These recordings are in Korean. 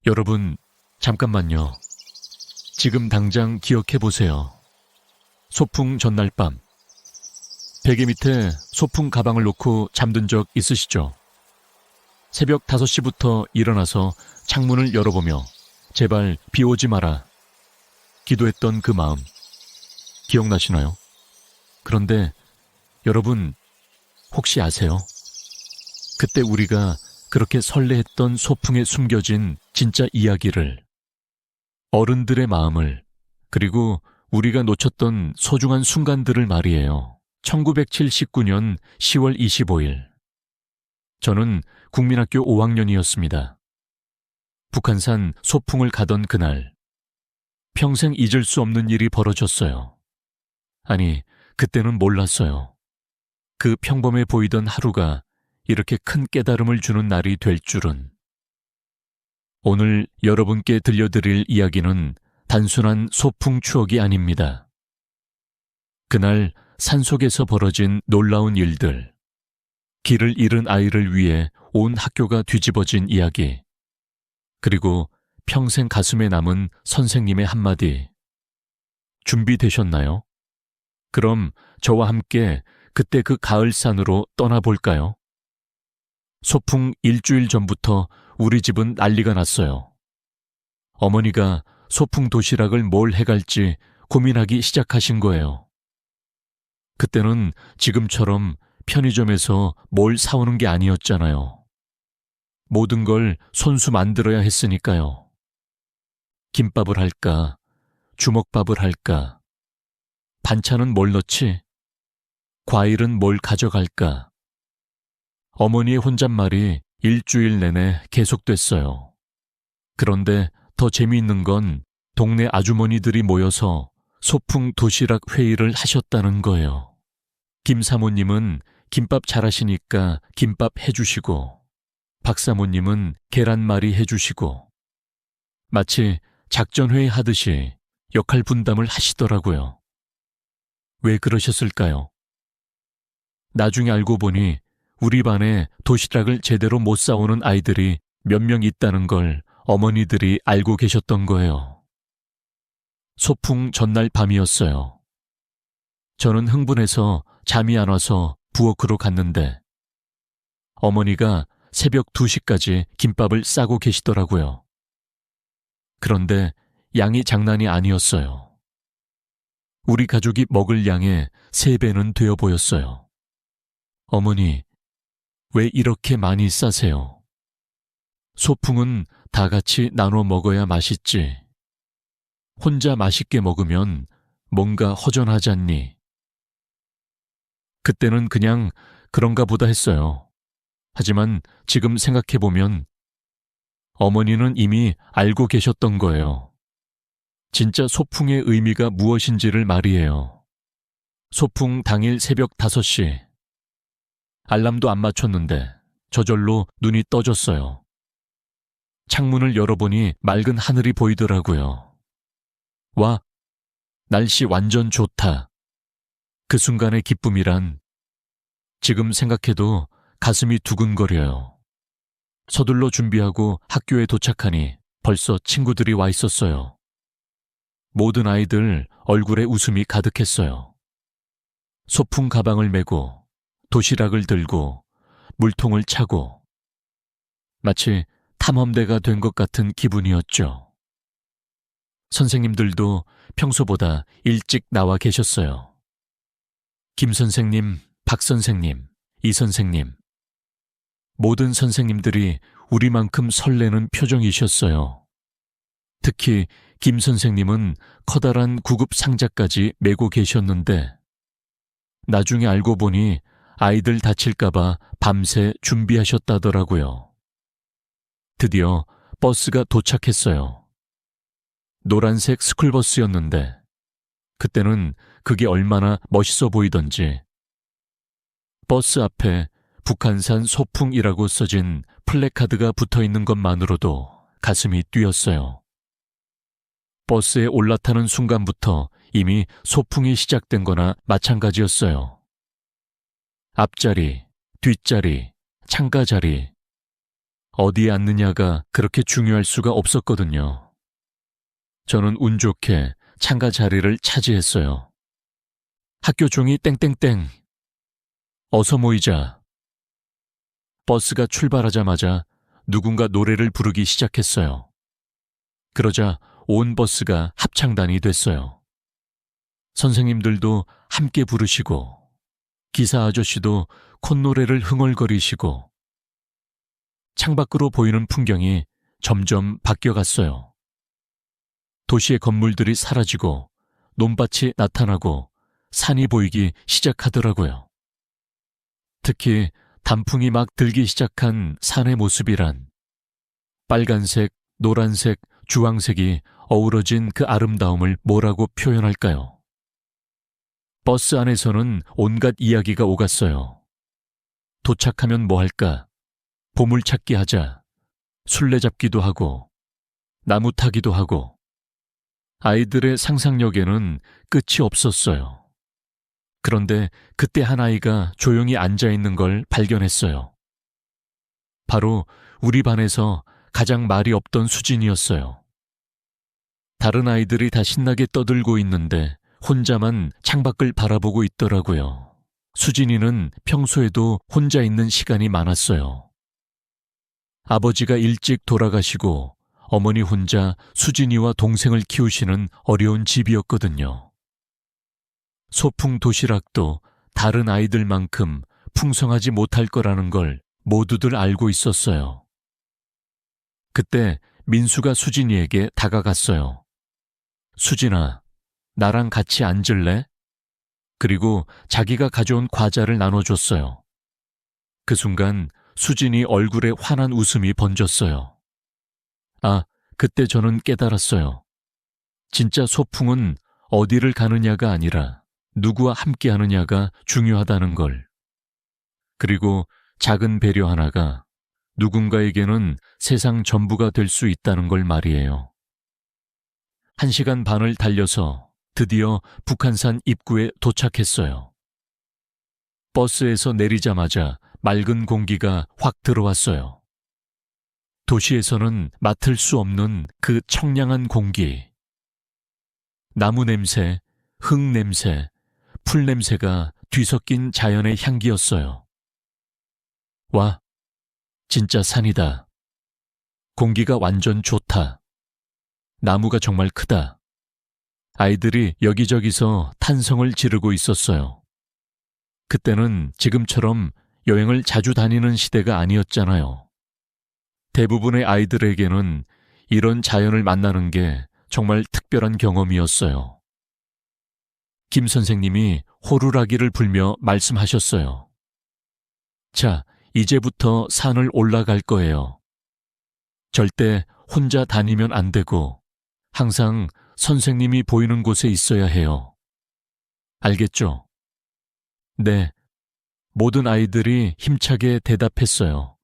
여러분, 잠깐만요. 지금 당장 기억해보세요. 소풍 전날 밤. 베개 밑에 소풍 가방을 놓고 잠든 적 있으시죠? 새벽 5시부터 일어나서 창문을 열어보며 제발 비 오지 마라 기도했던 그 마음 기억나시나요? 그런데 여러분 혹시 아세요? 그때 우리가 그렇게 설레했던 소풍에 숨겨진 진짜 이야기를, 어른들의 마음을, 그리고 우리가 놓쳤던 소중한 순간들을 말이에요. 1979년 10월 25일 저는 국민학교 5학년이었습니다. 북한산 소풍을 가던 그날 평생 잊을 수 없는 일이 벌어졌어요. 아니, 그때는 몰랐어요. 그 평범해 보이던 하루가 이렇게 큰 깨달음을 주는 날이 될 줄은. 오늘 여러분께 들려드릴 이야기는 단순한 소풍 추억이 아닙니다. 그날 산속에서 벌어진 놀라운 일들, 길을 잃은 아이를 위해 온 학교가 뒤집어진 이야기, 그리고 평생 가슴에 남은 선생님의 한마디. 준비되셨나요? 그럼 저와 함께 그때 그 가을산으로 떠나볼까요? 소풍 일주일 전부터 우리 집은 난리가 났어요. 어머니가 소풍 도시락을 뭘 해갈지 고민하기 시작하신 거예요. 그때는 지금처럼 편의점에서 뭘 사오는 게 아니었잖아요. 모든 걸 손수 만들어야 했으니까요. 김밥을 할까? 주먹밥을 할까? 반찬은 뭘 넣지? 과일은 뭘 가져갈까? 어머니의 혼잣말이 일주일 내내 계속됐어요. 그런데 더 재미있는 건 동네 아주머니들이 모여서 소풍 도시락 회의를 하셨다는 거예요. 김 사모님은 김밥 잘하시니까 김밥 해주시고, 박 사모님은 계란말이 해주시고, 마치 작전회의 하듯이 역할 분담을 하시더라고요. 왜 그러셨을까요? 나중에 알고 보니 우리 반에 도시락을 제대로 못 싸오는 아이들이 몇 명 있다는 걸 어머니들이 알고 계셨던 거예요. 소풍 전날 밤이었어요. 저는 흥분해서 잠이 안 와서 부엌으로 갔는데 어머니가 새벽 2시까지 김밥을 싸고 계시더라고요. 그런데 양이 장난이 아니었어요. 우리 가족이 먹을 양의 3배는 되어 보였어요. 어머니, 왜 이렇게 많이 싸세요? 소풍은 다 같이 나눠 먹어야 맛있지. 혼자 맛있게 먹으면 뭔가 허전하잖니. 그때는 그냥 그런가 보다 했어요. 하지만 지금 생각해보면 어머니는 이미 알고 계셨던 거예요. 진짜 소풍의 의미가 무엇인지를 말이에요. 소풍 당일 새벽 5시. 알람도 안 맞췄는데 저절로 눈이 떠졌어요. 창문을 열어보니 맑은 하늘이 보이더라고요. 와, 날씨 완전 좋다. 그 순간의 기쁨이란 지금 생각해도 가슴이 두근거려요. 서둘러 준비하고 학교에 도착하니 벌써 친구들이 와 있었어요. 모든 아이들 얼굴에 웃음이 가득했어요. 소풍 가방을 메고 도시락을 들고 물통을 차고 마치 탐험대가 된 것 같은 기분이었죠. 선생님들도 평소보다 일찍 나와 계셨어요. 김 선생님, 박 선생님, 이 선생님. 모든 선생님들이 우리만큼 설레는 표정이셨어요. 특히 김 선생님은 커다란 구급 상자까지 메고 계셨는데 나중에 알고 보니 아이들 다칠까봐 밤새 준비하셨다더라고요. 드디어 버스가 도착했어요. 노란색 스쿨버스였는데 그때는 그게 얼마나 멋있어 보이던지. 버스 앞에 북한산 소풍이라고 써진 플래카드가 붙어있는 것만으로도 가슴이 뛰었어요. 버스에 올라타는 순간부터 이미 소풍이 시작된 거나 마찬가지였어요. 앞자리, 뒷자리, 창가 자리. 어디에 앉느냐가 그렇게 중요할 수가 없었거든요. 저는 운 좋게 창가 자리를 차지했어요. 학교 종이 땡땡땡. 어서 모이자. 버스가 출발하자마자 누군가 노래를 부르기 시작했어요. 그러자 온 버스가 합창단이 됐어요. 선생님들도 함께 부르시고 기사 아저씨도 콧노래를 흥얼거리시고 창밖으로 보이는 풍경이 점점 바뀌어갔어요. 도시의 건물들이 사라지고 논밭이 나타나고 산이 보이기 시작하더라고요. 특히 단풍이 막 들기 시작한 산의 모습이란 빨간색, 노란색, 주황색이 어우러진 그 아름다움을 뭐라고 표현할까요? 버스 안에서는 온갖 이야기가 오갔어요. 도착하면 뭐 할까? 보물찾기 하자. 술래잡기도 하고 나무 타기도 하고 아이들의 상상력에는 끝이 없었어요. 그런데 그때 한 아이가 조용히 앉아있는 걸 발견했어요. 바로 우리 반에서 가장 말이 없던 수진이었어요. 다른 아이들이 다 신나게 떠들고 있는데 혼자만 창밖을 바라보고 있더라고요. 수진이는 평소에도 혼자 있는 시간이 많았어요. 아버지가 일찍 돌아가시고 어머니 혼자 수진이와 동생을 키우시는 어려운 집이었거든요. 소풍 도시락도 다른 아이들만큼 풍성하지 못할 거라는 걸 모두들 알고 있었어요. 그때 민수가 수진이에게 다가갔어요. 수진아, 나랑 같이 앉을래? 그리고 자기가 가져온 과자를 나눠줬어요. 그 순간 수진이 얼굴에 환한 웃음이 번졌어요. 아, 그때 저는 깨달았어요. 진짜 소풍은 어디를 가느냐가 아니라 누구와 함께 하느냐가 중요하다는 걸. 그리고 작은 배려 하나가 누군가에게는 세상 전부가 될 수 있다는 걸 말이에요. 1시간 반을 달려서 드디어 북한산 입구에 도착했어요. 버스에서 내리자마자 맑은 공기가 확 들어왔어요. 도시에서는 맡을 수 없는 그 청량한 공기. 나무 냄새, 흙 냄새, 풀 냄새가 뒤섞인 자연의 향기였어요. 와, 진짜 산이다. 공기가 완전 좋다. 나무가 정말 크다. 아이들이 여기저기서 탄성을 지르고 있었어요. 그때는 지금처럼 여행을 자주 다니는 시대가 아니었잖아요. 대부분의 아이들에게는 이런 자연을 만나는 게 정말 특별한 경험이었어요. 김 선생님이 호루라기를 불며 말씀하셨어요. 자, 이제부터 산을 올라갈 거예요. 절대 혼자 다니면 안 되고 항상 선생님이 보이는 곳에 있어야 해요. 알겠죠? 네. 모든 아이들이 힘차게 대답했어요.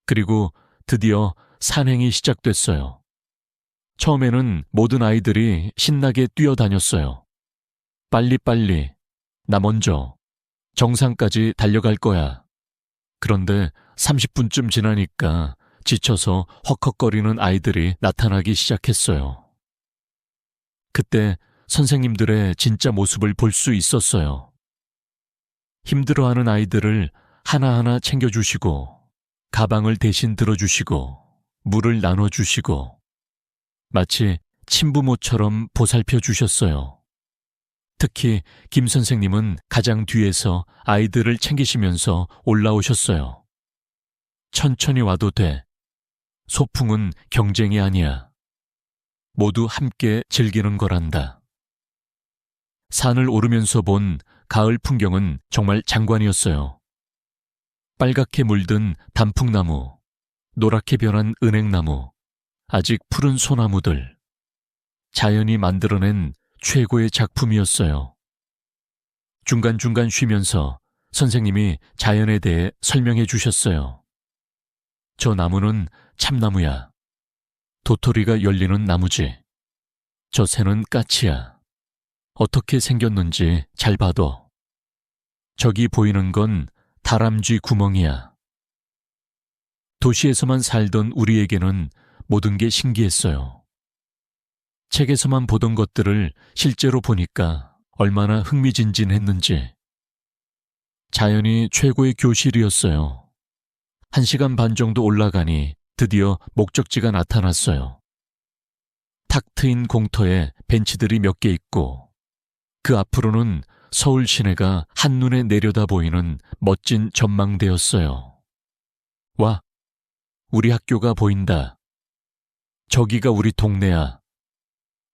그리고 드디어 산행이 시작됐어요. 처음에는 모든 아이들이 신나게 뛰어다녔어요. 빨리빨리, 나 먼저, 정상까지 달려갈 거야. 그런데 30분쯤 지나니까 지쳐서 헉헉거리는 아이들이 나타나기 시작했어요. 그때 선생님들의 진짜 모습을 볼 수 있었어요. 힘들어하는 아이들을 하나하나 챙겨주시고, 가방을 대신 들어주시고, 물을 나눠주시고, 마치 친부모처럼 보살펴 주셨어요. 특히 김 선생님은 가장 뒤에서 아이들을 챙기시면서 올라오셨어요. 천천히 와도 돼. 소풍은 경쟁이 아니야. 모두 함께 즐기는 거란다. 산을 오르면서 본 가을 풍경은 정말 장관이었어요. 빨갛게 물든 단풍나무, 노랗게 변한 은행나무, 아직 푸른 소나무들. 자연이 만들어낸 최고의 작품이었어요. 중간중간 쉬면서 선생님이 자연에 대해 설명해 주셨어요. 저 나무는 참나무야. 도토리가 열리는 나무지. 저 새는 까치야. 어떻게 생겼는지 잘 봐둬. 저기 보이는 건 다람쥐 구멍이야. 도시에서만 살던 우리에게는 모든 게 신기했어요. 책에서만 보던 것들을 실제로 보니까 얼마나 흥미진진했는지. 자연이 최고의 교실이었어요. 1시간 반 정도 올라가니 드디어 목적지가 나타났어요. 탁 트인 공터에 벤치들이 몇 개 있고 그 앞으로는 서울 시내가 한눈에 내려다 보이는 멋진 전망대였어요. 와, 우리 학교가 보인다. 저기가 우리 동네야.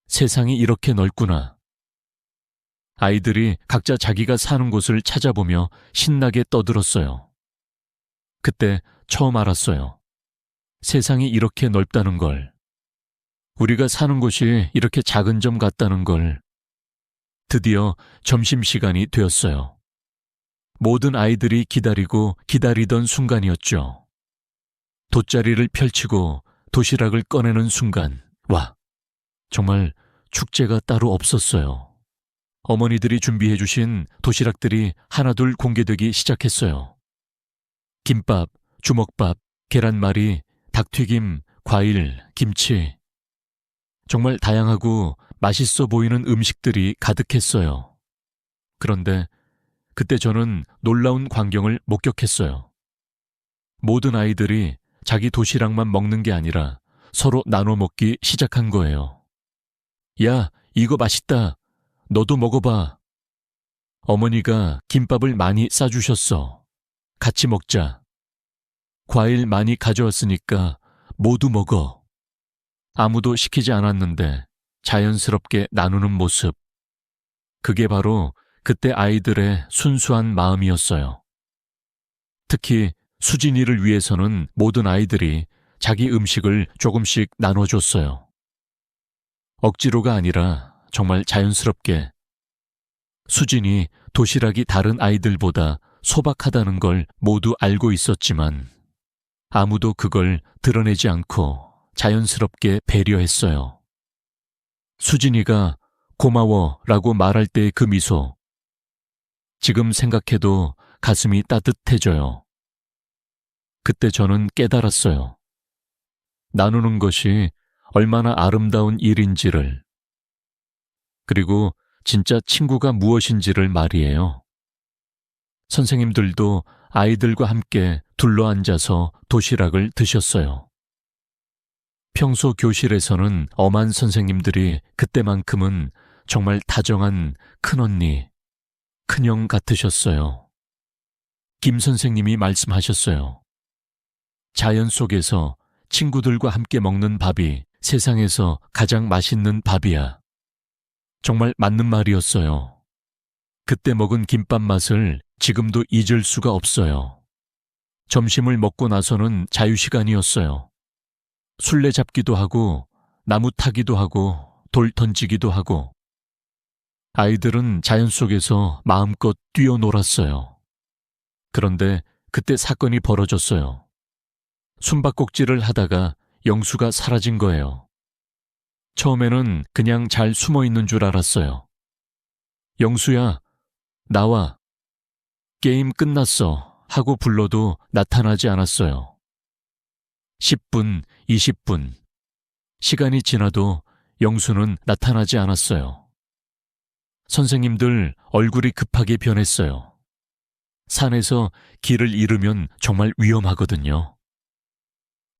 세상이 이렇게 넓구나. 아이들이 각자 자기가 사는 곳을 찾아보며 신나게 떠들었어요. 그때 처음 알았어요. 세상이 이렇게 넓다는 걸. 우리가 사는 곳이 이렇게 작은 점 같다는 걸. 드디어 점심시간이 되었어요. 모든 아이들이 기다리던 순간이었죠. 돗자리를 펼치고 도시락을 꺼내는 순간, 와, 정말 축제가 따로 없었어요. 어머니들이 준비해 주신 도시락들이 하나둘 공개되기 시작했어요. 김밥, 주먹밥, 계란말이, 닭튀김, 과일, 김치. 정말 다양하고 맛있어 보이는 음식들이 가득했어요. 그런데 그때 저는 놀라운 광경을 목격했어요. 모든 아이들이 자기 도시락만 먹는 게 아니라 서로 나눠 먹기 시작한 거예요. 야, 이거 맛있다. 너도 먹어봐. 어머니가 김밥을 많이 싸주셨어. 같이 먹자. 과일 많이 가져왔으니까 모두 먹어. 아무도 시키지 않았는데 자연스럽게 나누는 모습. 그게 바로 그때 아이들의 순수한 마음이었어요. 특히 수진이를 위해서는 모든 아이들이 자기 음식을 조금씩 나눠줬어요. 억지로가 아니라 정말 자연스럽게. 수진이 도시락이 다른 아이들보다 소박하다는 걸 모두 알고 있었지만 아무도 그걸 드러내지 않고 자연스럽게 배려했어요. 수진이가 고마워라고 말할 때의 그 미소. 지금 생각해도 가슴이 따뜻해져요. 그때 저는 깨달았어요. 나누는 것이 얼마나 아름다운 일인지를. 그리고 진짜 친구가 무엇인지를 말이에요. 선생님들도 아이들과 함께 둘러앉아서 도시락을 드셨어요. 평소 교실에서는 엄한 선생님들이 그때만큼은 정말 다정한 큰언니, 큰형 같으셨어요. 김 선생님이 말씀하셨어요. 자연 속에서 친구들과 함께 먹는 밥이 세상에서 가장 맛있는 밥이야. 정말 맞는 말이었어요. 그때 먹은 김밥 맛을 지금도 잊을 수가 없어요. 점심을 먹고 나서는 자유시간이었어요. 술래잡기도 하고 나무 타기도 하고 돌 던지기도 하고 아이들은 자연 속에서 마음껏 뛰어놀았어요. 그런데 그때 사건이 벌어졌어요. 숨바꼭질을 하다가 영수가 사라진 거예요. 처음에는 그냥 잘 숨어 있는 줄 알았어요. 영수야, 나와. 게임 끝났어 하고 불러도 나타나지 않았어요. 10분, 20분. 시간이 지나도 영수는 나타나지 않았어요. 선생님들 얼굴이 급하게 변했어요. 산에서 길을 잃으면 정말 위험하거든요.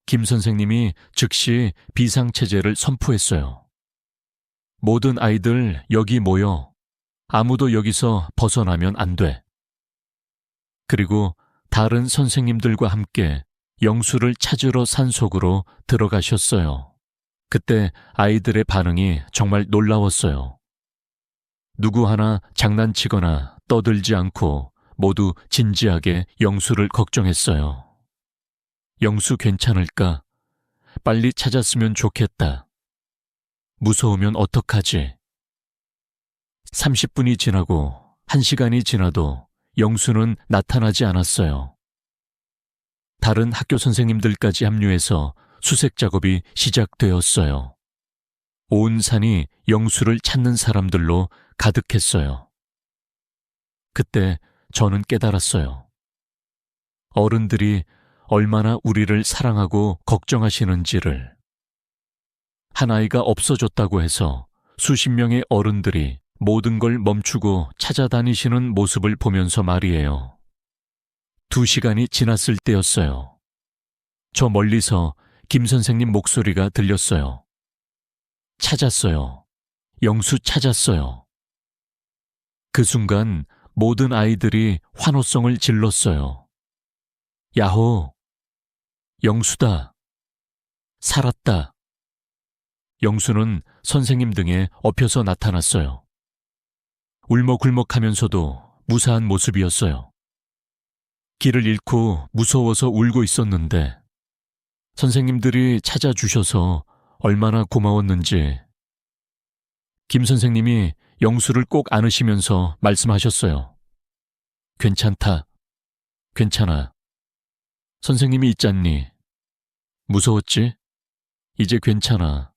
김 선생님이 즉시 비상체제를 선포했어요. 모든 아이들 여기 모여. 아무도 여기서 벗어나면 안 돼. 그리고 다른 선생님들과 함께 영수를 찾으러 산속으로 들어가셨어요. 그때 아이들의 반응이 정말 놀라웠어요. 누구 하나 장난치거나 떠들지 않고 모두 진지하게 영수를 걱정했어요. 영수 괜찮을까? 빨리 찾았으면 좋겠다. 무서우면 어떡하지? 30분이 지나고 1시간이 지나도 영수는 나타나지 않았어요. 다른 학교 선생님들까지 합류해서 수색 작업이 시작되었어요. 온 산이 영수를 찾는 사람들로 가득했어요. 그때 저는 깨달았어요. 어른들이 얼마나 우리를 사랑하고 걱정하시는지를. 한 아이가 없어졌다고 해서 수십 명의 어른들이 모든 걸 멈추고 찾아다니시는 모습을 보면서 말이에요. 2시간이 지났을 때였어요. 저 멀리서 김 선생님 목소리가 들렸어요. 찾았어요. 영수 찾았어요. 그 순간 모든 아이들이 환호성을 질렀어요. 야호! 영수다! 살았다! 영수는 선생님 등에 엎혀서 나타났어요. 울먹울먹하면서도 무사한 모습이었어요. 길을 잃고 무서워서 울고 있었는데 선생님들이 찾아주셔서 얼마나 고마웠는지. 김 선생님이 영수를 꼭 안으시면서 말씀하셨어요. 괜찮다. 괜찮아. 선생님이 있잖니. 무서웠지? 이제 괜찮아.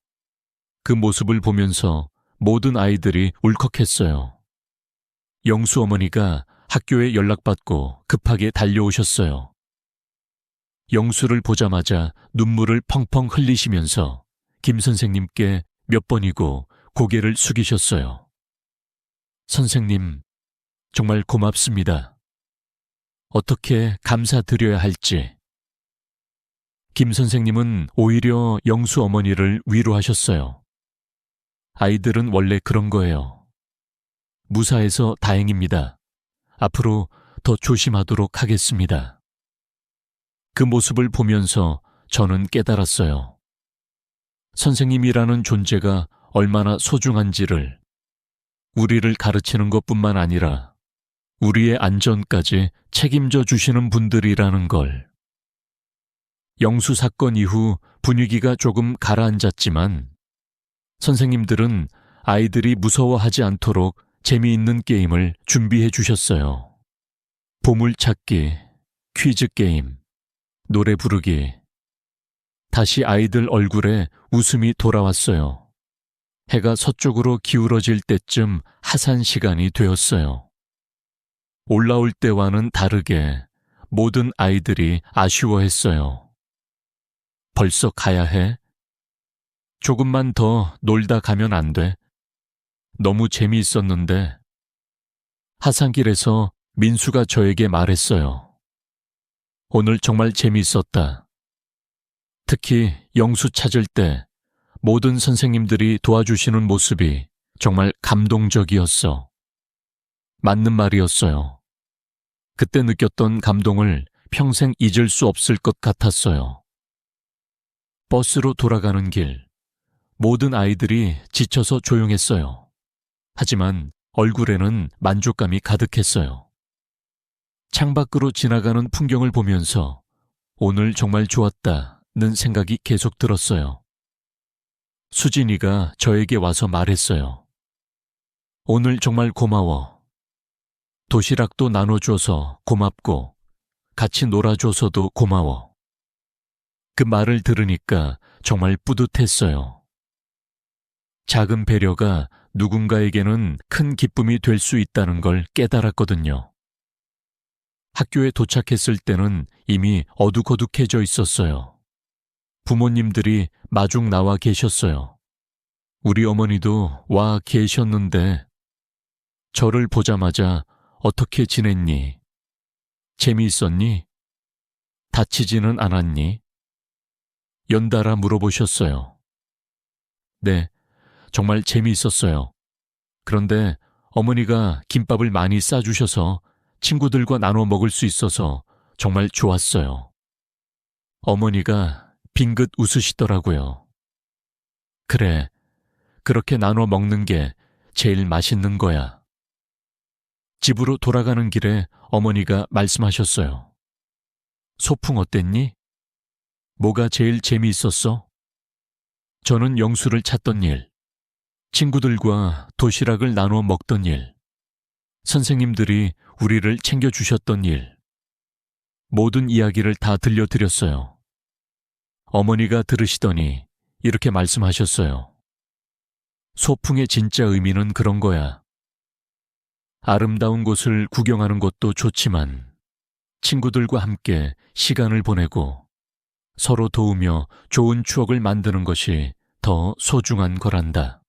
그 모습을 보면서 모든 아이들이 울컥했어요. 영수 어머니가 학교에 연락받고 급하게 달려오셨어요. 영수를 보자마자 눈물을 펑펑 흘리시면서 김 선생님께 몇 번이고 고개를 숙이셨어요. 선생님, 정말 고맙습니다. 어떻게 감사드려야 할지. 김 선생님은 오히려 영수 어머니를 위로하셨어요. 아이들은 원래 그런 거예요. 무사해서 다행입니다. 앞으로 더 조심하도록 하겠습니다. 그 모습을 보면서 저는 깨달았어요. 선생님이라는 존재가 얼마나 소중한지를. 우리를 가르치는 것뿐만 아니라 우리의 안전까지 책임져 주시는 분들이라는 걸. 영수 사건 이후 분위기가 조금 가라앉았지만 선생님들은 아이들이 무서워하지 않도록 재미있는 게임을 준비해 주셨어요. 보물찾기, 퀴즈 게임, 노래 부르기. 다시 아이들 얼굴에 웃음이 돌아왔어요. 해가 서쪽으로 기울어질 때쯤 하산 시간이 되었어요. 올라올 때와는 다르게 모든 아이들이 아쉬워했어요. 벌써 가야 해? 조금만 더 놀다 가면 안 돼? 너무 재미있었는데. 하산길에서 민수가 저에게 말했어요. 오늘 정말 재미있었다. 특히 영수 찾을 때 모든 선생님들이 도와주시는 모습이 정말 감동적이었어. 맞는 말이었어요. 그때 느꼈던 감동을 평생 잊을 수 없을 것 같았어요. 버스로 돌아가는 길, 모든 아이들이 지쳐서 조용했어요. 하지만 얼굴에는 만족감이 가득했어요. 창밖으로 지나가는 풍경을 보면서 오늘 정말 좋았다는 생각이 계속 들었어요. 수진이가 저에게 와서 말했어요. 오늘 정말 고마워. 도시락도 나눠줘서 고맙고 같이 놀아줘서도 고마워. 그 말을 들으니까 정말 뿌듯했어요. 작은 배려가 누군가에게는 큰 기쁨이 될 수 있다는 걸 깨달았거든요. 학교에 도착했을 때는 이미 어둑어둑해져 있었어요. 부모님들이 마중 나와 계셨어요. 우리 어머니도 와 계셨는데 저를 보자마자 어떻게 지냈니? 재미있었니? 다치지는 않았니? 연달아 물어보셨어요. 네, 정말 재미있었어요. 그런데 어머니가 김밥을 많이 싸주셔서 친구들과 나눠 먹을 수 있어서 정말 좋았어요. 어머니가 빙긋 웃으시더라고요. 그래, 그렇게 나눠 먹는 게 제일 맛있는 거야. 집으로 돌아가는 길에 어머니가 말씀하셨어요. 소풍 어땠니? 뭐가 제일 재미있었어? 저는 영수를 찾던 일, 친구들과 도시락을 나눠 먹던 일, 선생님들이 우리를 챙겨주셨던 일, 모든 이야기를 다 들려드렸어요. 어머니가 들으시더니 이렇게 말씀하셨어요. 소풍의 진짜 의미는 그런 거야. 아름다운 곳을 구경하는 것도 좋지만 친구들과 함께 시간을 보내고 서로 도우며 좋은 추억을 만드는 것이 더 소중한 거란다.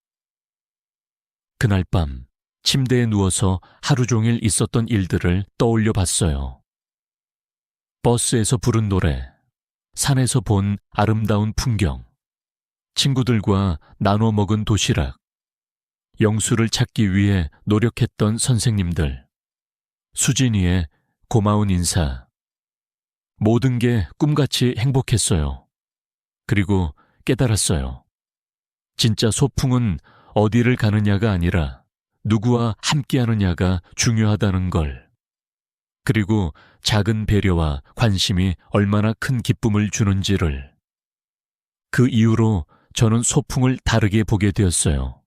그날 밤 침대에 누워서 하루 종일 있었던 일들을 떠올려 봤어요. 버스에서 부른 노래, 산에서 본 아름다운 풍경, 친구들과 나눠 먹은 도시락, 영수를 찾기 위해 노력했던 선생님들, 수진이의 고마운 인사. 모든 게 꿈같이 행복했어요. 그리고 깨달았어요. 진짜 소풍은 어디를 가느냐가 아니라 누구와 함께하느냐가 중요하다는 걸. 그리고 작은 배려와 관심이 얼마나 큰 기쁨을 주는지를. 그 이후로 저는 소풍을 다르게 보게 되었어요.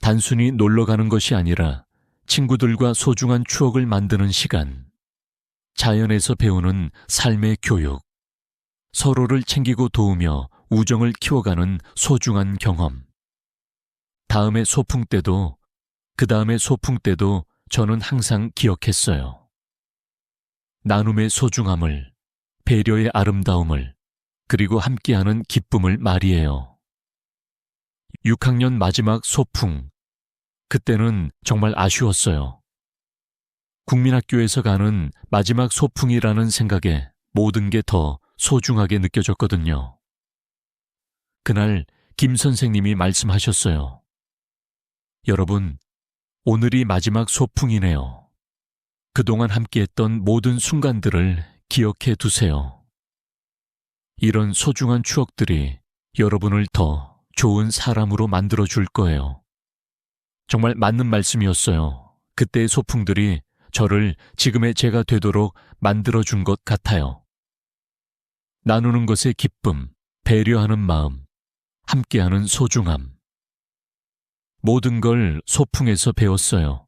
단순히 놀러 가는 것이 아니라 친구들과 소중한 추억을 만드는 시간, 자연에서 배우는 삶의 교육, 서로를 챙기고 도우며 우정을 키워가는 소중한 경험. 다음의 소풍 때도, 그 다음의 소풍 때도 저는 항상 기억했어요. 나눔의 소중함을, 배려의 아름다움을, 그리고 함께하는 기쁨을 말이에요. 6학년 마지막 소풍. 그때는 정말 아쉬웠어요. 국민학교에서 가는 마지막 소풍이라는 생각에 모든 게 더 소중하게 느껴졌거든요. 그날 김 선생님이 말씀하셨어요. 여러분, 오늘이 마지막 소풍이네요. 그동안 함께했던 모든 순간들을 기억해 두세요. 이런 소중한 추억들이 여러분을 더 좋은 사람으로 만들어 줄 거예요. 정말 맞는 말씀이었어요. 그때의 소풍들이 저를 지금의 제가 되도록 만들어준 것 같아요. 나누는 것의 기쁨, 배려하는 마음, 함께하는 소중함. 모든 걸 소풍에서 배웠어요.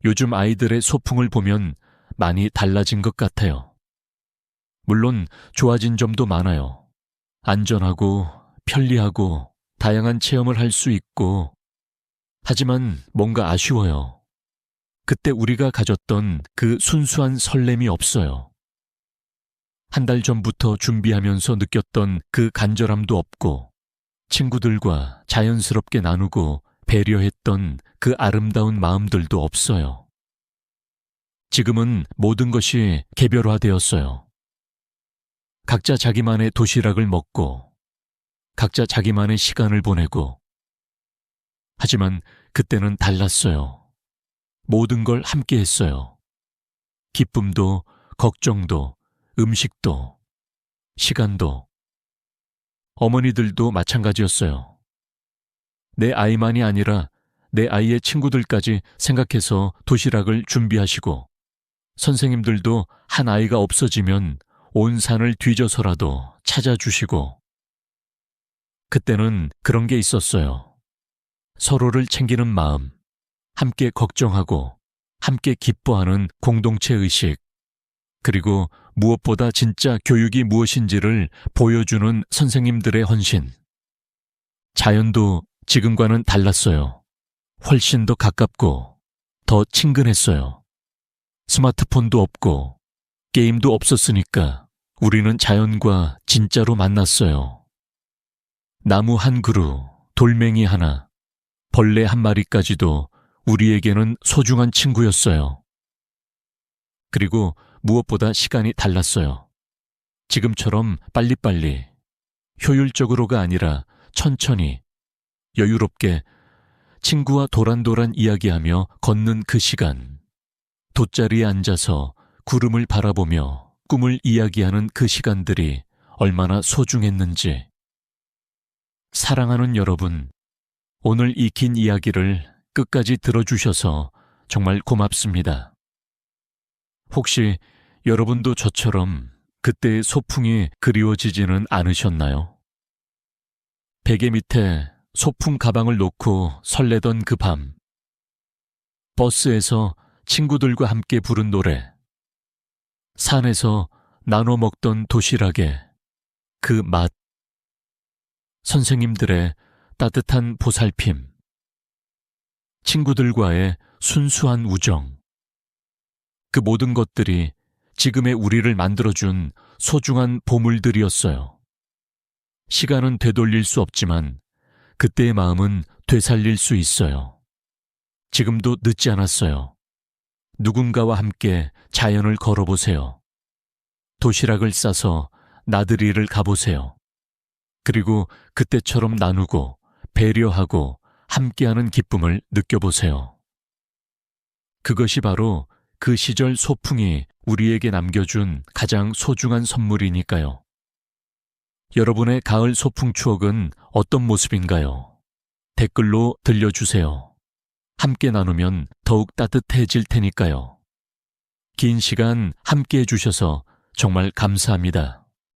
요즘 아이들의 소풍을 보면 많이 달라진 것 같아요. 물론 좋아진 점도 많아요. 안전하고 편리하고 다양한 체험을 할 수 있고, 하지만 뭔가 아쉬워요. 그때 우리가 가졌던 그 순수한 설렘이 없어요. 한 달 전부터 준비하면서 느꼈던 그 간절함도 없고, 친구들과 자연스럽게 나누고 배려했던 그 아름다운 마음들도 없어요. 지금은 모든 것이 개별화되었어요. 각자 자기만의 도시락을 먹고, 각자 자기만의 시간을 보내고, 하지만 그때는 달랐어요. 모든 걸 함께 했어요. 기쁨도, 걱정도, 음식도, 시간도. 어머니들도 마찬가지였어요. 내 아이만이 아니라 내 아이의 친구들까지 생각해서 도시락을 준비하시고, 선생님들도 한 아이가 없어지면 온 산을 뒤져서라도 찾아주시고. 그때는 그런 게 있었어요. 서로를 챙기는 마음, 함께 걱정하고 함께 기뻐하는 공동체 의식, 그리고 무엇보다 진짜 교육이 무엇인지를 보여주는 선생님들의 헌신. 자연도 지금과는 달랐어요. 훨씬 더 가깝고 더 친근했어요. 스마트폰도 없고 게임도 없었으니까 우리는 자연과 진짜로 만났어요. 나무 한 그루, 돌멩이 하나, 벌레 한 마리까지도 우리에게는 소중한 친구였어요. 그리고 무엇보다 시간이 달랐어요. 지금처럼 빨리빨리, 효율적으로가 아니라 천천히, 여유롭게 친구와 도란도란 이야기하며 걷는 그 시간, 돗자리에 앉아서 구름을 바라보며 꿈을 이야기하는 그 시간들이 얼마나 소중했는지. 사랑하는 여러분, 오늘 이 긴 이야기를 끝까지 들어주셔서 정말 고맙습니다. 혹시 여러분도 저처럼 그때의 소풍이 그리워지지는 않으셨나요? 베개 밑에 소풍 가방을 놓고 설레던 그 밤, 버스에서 친구들과 함께 부른 노래, 산에서 나눠 먹던 도시락의 그 맛, 선생님들의 따뜻한 보살핌, 친구들과의 순수한 우정, 그 모든 것들이 지금의 우리를 만들어준 소중한 보물들이었어요. 시간은 되돌릴 수 없지만 그때의 마음은 되살릴 수 있어요. 지금도 늦지 않았어요. 누군가와 함께 자연을 걸어보세요. 도시락을 싸서 나들이를 가보세요. 그리고 그때처럼 나누고 배려하고 함께하는 기쁨을 느껴보세요. 그것이 바로 그 시절 소풍이 우리에게 남겨준 가장 소중한 선물이니까요. 여러분의 가을 소풍 추억은 어떤 모습인가요? 댓글로 들려주세요. 함께 나누면 더욱 따뜻해질 테니까요. 긴 시간 함께 해주셔서 정말 감사합니다.